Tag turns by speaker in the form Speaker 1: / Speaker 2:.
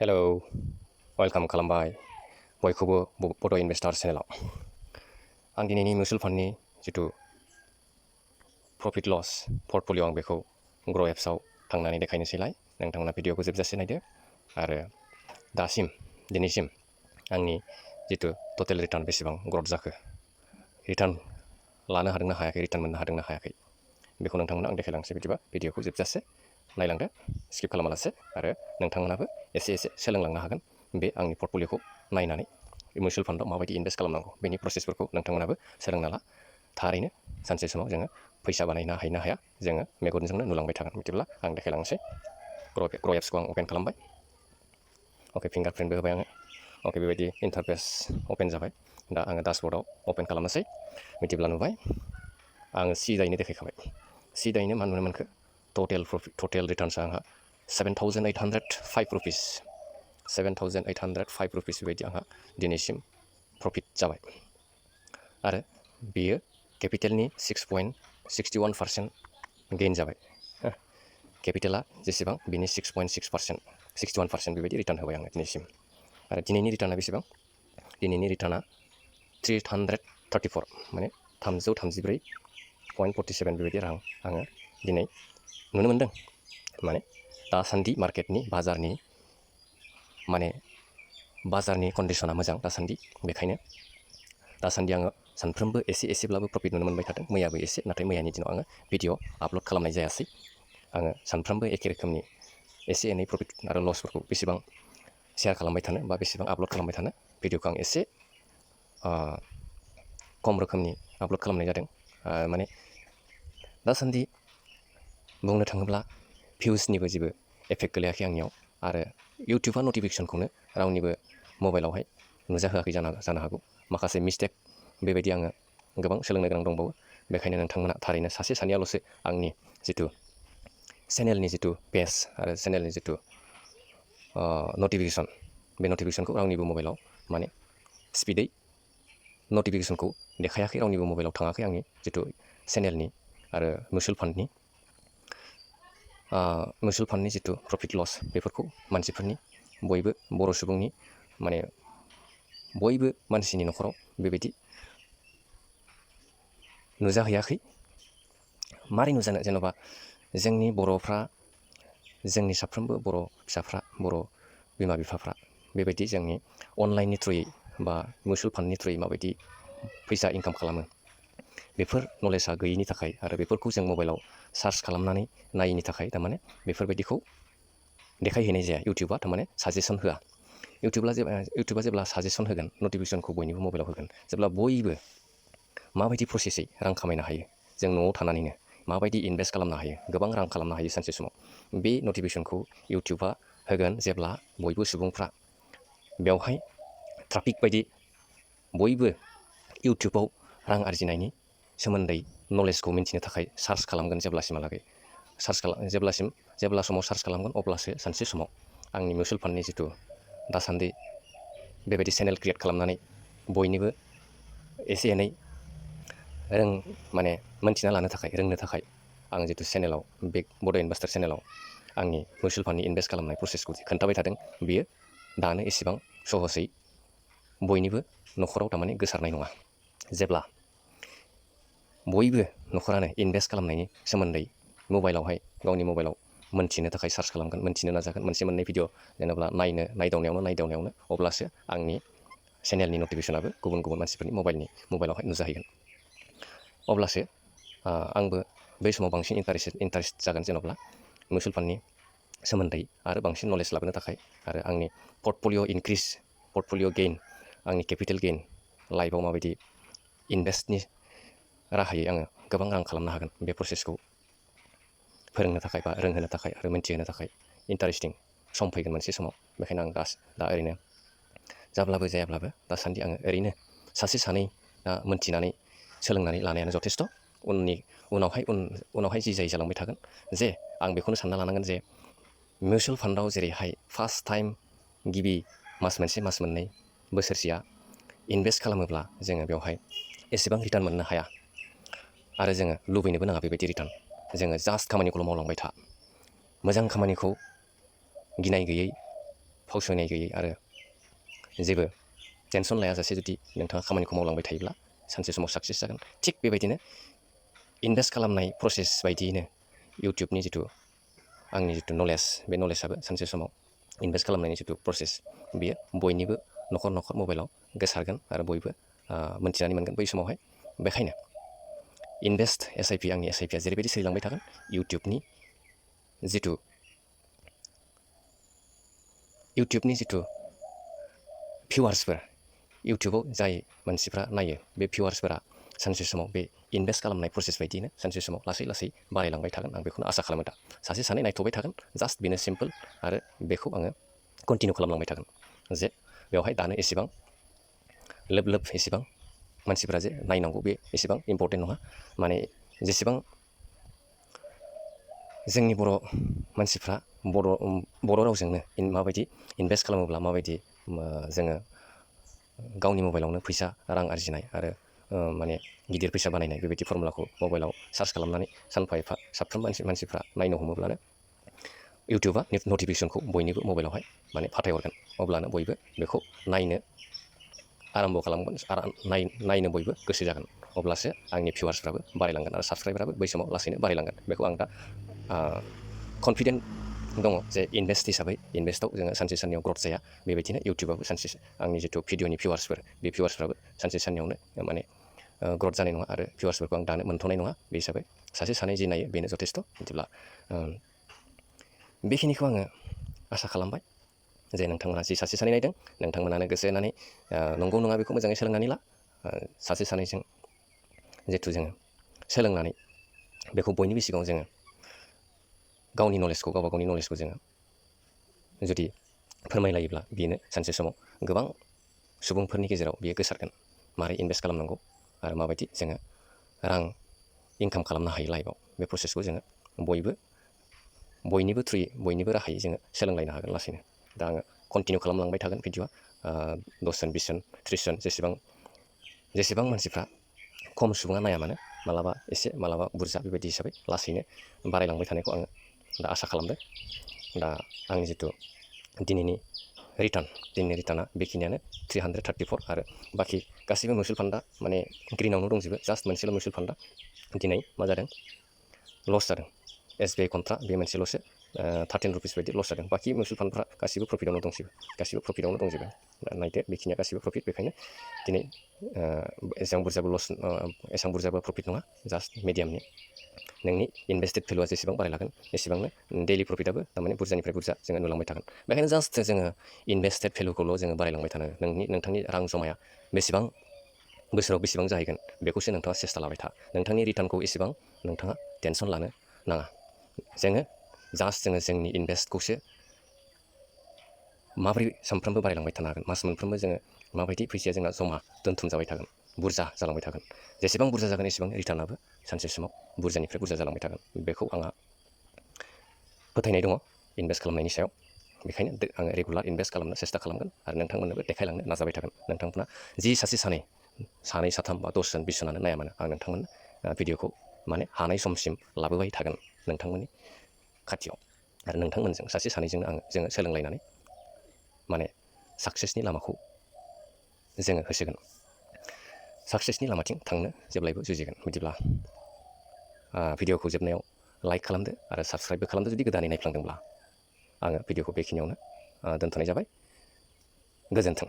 Speaker 1: Hello welcome खालामबाय बयखौबो बड' इनभेस्टर चेनेलाव। आं दिनैनि मिउचुवेल फान्डनि जिथु प्रफिट लस पर्टफलिय' आं बेखौ ग्र' एप्सआव थांनानै देखायनोसैलाय। नोंथांमोना भिडिअ'खौ जोबजासे नायदो आरो दिनैसिम आंनि जिथु टटेल रिटार्न बेसेबां ग्रथ जाखो, रिटार्न लानो हादोंना हायाखै, रिटार्न मोननो हादोंना हायाखै, बेखौ नोंथांमोना आं देखायलांसै। बिदिबा भिडिअ'खौ जोबजासे नायलांदो स्किप खालामालासे, आरो नोंथांमोनाबो एसे सोलोंलांनो हागोन बे आंनि पर्टफलिय'खौ नायनानै मिउचुवेल फान्डआव माबायदि इनभेस्ट खालामनांगौ बेनि प्रसेसफोरखौ नोंथांमोनाबो सोलोंना ला। थारैनो सानसे समाव जोङो फैसा बानायनो हायो ना हाया जोङो मेगनजोंनो नुलांबाय थागोन। बिदिब्ला आं देखायलांसै। ग्र' एप्सखौ आं अपेन खालामबाय। अके, फिंगारप्रिन्टबो होबाय आङो। अके, बेबायदि इन्टारफेस अपेन जाबाय। दा आङो डासबर्डआव अपेन खालामनोसै। बिदिब्ला नुबाय आङो सिदायैनो देखायखाबाय। सिदायैनो मा नुनो मोनखो, टटेल रिटार्नसा आंहा 7,805 रुपिस 7,805 रुपिस बेबायदि आंहा दिनैसिम प्रफिट जाबाय। आरो बेयो केपिटेलनि 6.61% गेइन जाबाय। केपिटेला जेसेबां बिनि 6.6% 61% बेबायदि रिटार्न होबाय आङो दिनैसिम। आरो दिनैनि रिटार्ना बेसेबां? दिनैनि रिटार्ना 334, माने 334.47 बेबायदि रां आङो दिनै नुनो मोन्दों। माने दासान्दि मार्केटनि बाजारनि कन्डिसना मोजां दासान्दि। बेखायनो दासान्दि आङो सानफ्रोमबो एसेब्लाबो प्रफिट नुनो मोनबाय थादों। मैयाबो एसे, नाथाय मैयानि दिनाव आङो भिडिअ आपल'ड खालामनाय जायासै। आङो सानफ्रोमबो एखे रोखोमनि एसे एनै प्रफिट आरो लसफोरखौ बेसेबां शेयार खालामबाय थानो बा बेसेबां आपल'ड खालामबाय थानो, भिडिअखौ आं एसे खम रोखोमनि आपल'ड खालामनाय जादों। माने दासान्दि बुंनो थाङोब्ला भिउसनिबो जेबो एफेक्ट गोलैयाखै आंनियाव, आरो इउटुबा नटिफिकेसनखौनो रावनिबो मबाइलावहाय नुजाहोआखै जानो हागौ। माखासे मिस्टेक बेबायदि आङो गोबां सोलोंनो गोनां दंबावो। बेखायनो नोंथांमोना थारैनो सासे सानैयाल'सो आंनि जिथु चेनेलनि जिथु पेज आरो चेनेलनि जिथु नटिफिकेसन, बे नटिफिकेसनखौ रावनिबो मबाइलाव माने स्पिडै नटिफिकेसनखौ देखायाखै, रावनिबो मबाइलाव थाङाखै आंनि जिथु चेनेलनि आरो मिउचुवेल फान्डनि जिथु प्रफिट लस, बेफोरखौ मानसिफोरनि बयबो बर' सुबुंनि माने बयबो मानसिनि न'खराव बेबायदि नुजाहैयाखै। मारै नुजानो? जेन'बा जोंनि बर'फ्रा, जोंनि साफ्रोमबो बर' फिसाफ्रा, बर' बिमा बिफाफ्रा बेबायदि जोंनि अनलाइननि थ्रुयै बा मिउचुवेल फान्डनि थ्रुयै माबायदि फैसा इनकाम खालामो, बेफोर नलेजआ गैयिनि थाखाय, आरो बेफोरखौ जों मबाइलाव सार्च खालामनानै नायैनि थाखाय थारमाने बेफोरबायदिखौ देखायहैनाय जाया। इउटुबा थारमाने साजेसन होआ। इउटुबा जेब्ला साजेसन होगोन, नटिफिकेसनखौ बयनिबो मबाइलाव होगोन, जेब्ला बयबो माबायदि प्रसेसै रां खामायनो हायो, जों न'आव थानानैनो माबायदि इनभेस्ट खालामनो हायो, गोबां रां खालामनो हायो सानसे समाव, बे नटिफिकेसनखौ इउटुबा होगोन जेब्ला बयबो सुबुंफ्रा बेवहाय ट्राफिक बायदि बयबो इउटुबाव रां आरजिनायनि सोमोन्दै नलेजखौ मिन्थिनो थाखाय सार्च खालामगोन। जेब्ला समाव सार्च खालामगोन, अब्लासो सानसे समाव आंनि मिउचुवेल फान्डनि जिथु दासान्दि बेबायदि चेनेल क्रियेट खालामनानै बयनिबो एसे एनै मोनथिना लानो थाखाय, रोंनो थाखाय आं जिथु चेनेलाव, बे बड' इनभेस्टर चेनेलाव आंनि मिउचुवेल फान्डनि इनभेस्ट खालामनाय प्रसेसखौ खोन्थाबाय थादों। बियो दानो एसेबां सहसै बयनिबो न'खराव थारमाने गोसारनाय नङा। जेब्ला बयबो न'खरानो इनभेस्ट खालामनायनि सोमोन्दै मबाइलावहाय, गावनि मबाइलाव मोनथिनो थाखाय सार्च खालामगोन, मोनथिनो नाजागोन, मोनसे मोननै भिडिअ जेनेबा नायदावनायावनो, अब्लासो आंनि चेनेलनि नटिफिकेसनाबो गुबुन मानसिफोरनि मबाइलावहाय नुजाहैगोन। अब्लासो आंबो बै समाव बांसिन इन्टारेस्ट जागोन, जेन'ब्ला मिउचुवेल फान्डनि सोमोन्दै आरो बांसिन नलेज लाबोनो थाखाय, आरो आंनि पर्टफलिय' गेइन, आंनि केपिटेल गेइन, लाइफआव माबायदि इनभेस्टनि राहायै आङो गोबां रां खालामनो हागोन, बे प्रसेसखौ फोरोंनो थाखाय बा रोंहोनो थाखाय आरो मोनथिहोनो थाखाय इन्टारेस्टिं सम फैगोन मोनसे समाव। बेखायनो आं दा ओरैनो जाब्लाबो जायाब्लाबो दासान्दि आङो ओरैनो सासे सानै मोनथिनानै सोलोंनानै लानायानो जथेस्थ'। उनावहाय जि जायो जालांबाय थागोन। जे आं बेखौनो सानना लानांगोन जे मिउचुवेल फान्डआव जेरैहाय फार्स्ट टाइम गिबि मास मोनसे, मास मोननै, बोसोरसेया इनभेस्ट खालामोब्ला जोङो बेवहाय एसेबां रिटार्न मोननो हाया, आरो जोङो लुबैनोबो नाङा बेबायदि रिटार्न। जोङो जास्ट खामानिखौल' मावलांबाय था, मोजां खामानिखौ गिनाय गैयै फावसयनाय गैयै आरो जेबो टेनसन लायाजासे जुदि नोंथाङा खामानिखौ मावलांबाय थायोब्ला सानसे समाव साक्सेस जागोन। थिग बेबायदिनो इनभेस्ट खालामनाय प्रसेस बायदियैनो इउटुबनि जिथु आंनि जिथु नलेज, बे नलेजआबो सानसे समाव इनभेस्ट खालामनायनि जिथु प्रसेस बियो बयनिबो न'खर न'खर मबाइलाव गोसारगोन आरो बयबो मोनथिनानै मोनगोन बै समावहाय। बेखायनो इनभेस्ट SIP आंनि SIPआ जेरैबायदि सोलिलांबाय थागोन, इउटुबनि जिथु भिउवार्सफोर, इउटुबाव जाय मानसिफ्रा नायो बे भिउवार्सफोरा सानसे समाव बे इनभेस्ट खालामनाय प्रसेस बायदियैनो सानसे समाव लासै लासै बारायलांबाय थागोन। आं बेखौनो आसा खालामो दा। सासे सानै नायथ'बाय थागोन, जास्ट बेनो सिम्पोल। आरो बेखौ आङो कन्टिनिउ खालामलांबाय थागोन जे बेवहाय दानो एसेबां लोब लोब एसेबां मानसिफ्रा जे नायनांगौ बे एसेबां इम्परटेन्ट नङा। माने जेसेबां जोंनि बर' मानसिफ्रा बर' रावजोंनो माबायदि इनभेस्ट खालामोब्ला माबायदि जोङो गावनि मबाइलावनो फैसा रां आरजिनाय आरो माने गिदिर फैसा बानायनाय बेबायदि फर्मुलाखौ मबाइलाव सार्च खालामनानै सानफा एफा साफ्रोम मानसिफ्रा नायनो हमोब्लानो इउटुबा नटिफिकेसनखौ बयनिबो मबाइलावहाय माने फाथायहरगोन। अब्लानो बयबो बेखौ नायनो आराम्भ' खालामगोन, नायनो बयबो गोसो जागोन। अब्लासो आंनि भिउवार्सफ्राबो बारायलांगोन आरो साबस्क्राइबाराबो बै समाव लासैनो बारायलांगोन। बेखौ आं दा कनफिडेन्ट दङ जे इनभेस्टआव जोङो सानसे साननैयाव ग्रथ जाया। बेबायदिनो इउटुबाबो आंनि जिथु भिडिअनि भिउवार्सफोर, बे भिउवार्सफ्राबो सानसे साननैयावनो माने ग्रथ जानाय नङा आरो भिउवार्सफोरखौ आं दानो मोनथ'नाय नङा। बे हिसाबै सासे सानै जि नायो बेनो जथेस्थ'। बिदिब्ला बेखिनिखौ आङो आसा खालामबाय जे नोंथांमोना जि सासे सानै नायदों, नोंथांमोनानो गोसो होनानै नंगौ नङा बेखौ मोजाङै सोलोंनानै ला। सासे सानैजों जिथु जोङो सोलोंनानै बेखौ बयनिबो सिगाङाव जोङो गावबा गावनि नलेजखौ जोङो जुदि फोरमायलायोब्ला बेनो सानसे समाव गोबां सुबुंफोरनि गेजेराव बियो गोसारगोन। मारै इनभेस्ट खालामनांगौ आरो माबायदि जोङो रां इनकाम खालामनो हायो लाइफआव, बे प्रसेसखौ जोङो बयनिबो थ्रुयै, बयनिबो राहायै जोङो सोलोंलायनो हागोन लासैनो। दा आङो कन्टिनिउ खालामलांबाय थागोन भिडिअ'आ 10 जन, 20 जन, 30 जन जेसेबां मानसिफ्रा खम सुबुङा नाया मानो, मालाबा एसे मालाबा बुरजा बेबायदि हिसाबै लासैनो बारायलांबाय थानायखौ आङो दा आसा खालामदों। दा आंनि जिथु दिनैनि रिटार्ना बेखिनियानो 334 आरो बाखि गासैबो मिउचुवेल फान्डा माने ग्रिनावनो दंजोबो। जास्ट मोनसेल' मिउचुवेल फान्डा दिनै मा जादों, लस जादों। SBI कन्ट्रा बे मोनसेल'सो 13 रुपिस बायदि लस जादों। बाखि मिउचुवेल फान्डफ्रा गासिबो प्रफिटआवनो दंजोबो। नायदो बेखिनिया गासिबो प्रफिट। बेखायनो दिनै एसेबां बुरजाबो प्रफिट नङा, जास्ट मिडियामनि। नोंनि इनभेस्टेड भेलुआ जेसेबां बारायलांगोन एसेबांनो डेलि प्रफिटआबो थारमाने बुरजानिफ्राय बुरजा जोङो नुलांबाय थागोन। बेखायनो जास्ट जोङो इनभेस्टेड भेलुखौल' जोङो बारायलांबाय थानो, नोंथांनि रां जमाया बोसोराव बेसेबां जाहैगोन बेखौसो नोंथाङा सेस्था लाबाय था। नोंथांनि रिटार्नखौ एसेबां नोंथाङा टेनसन लानो नाङा। जोङो जोंनि इनभेस्टखौसो माबोरै सानफ्रोमबो बारायलांबाय थानो हागोन, मास मोनफ्रोमबो जोङो माबायदि फैसाया जोंना जमा दोनथुम जाबाय थागोन, बुरजा जालांबाय थागोन। जेसेबां बुरजा जागोन एसेबां रिटार्नाबो सानसे समाव बुरजानिफ्राय बुरजा जालांबाय थागोन। बेखौ आंहा फोथायनाय दङ इनभेस्ट खालामनायनि सायाव। बेखायनो आङो रेगुलार इनभेस्ट खालामनो सेस्था खालामगोन आरो नोंथांमोननोबो देखायलांनो नाजाबाय थागोन। नोंथांमोना जि सासे सानै 3 बा 10 जन 20 जनानो नाया मानो, आं नोंथांमोननो भिडिअ'खौ माने हानाय समसिम लाबोबाय थागोन नोंथांमोननि खाथियाव। आरो नोंथांमोनजों सासे सानैजों जोङो सोलोंलायनानै माने साक्सेसनि लामाखौ जोङो होसोगोन। साक्सेसनि लामाथिं थांनो जेब्लायबो जुजिगोन। बिदिब्ला भिडिअ'खौ जोबनायाव लाइक खालामदो आरो साबस्क्राइबबो खालामदो जुदि गोदानै नायफ्लांदोंब्ला। आङो भिडिअ'खौ बेखिनियावनो दोनथ'नाय जाबाय। गोजोन्थों।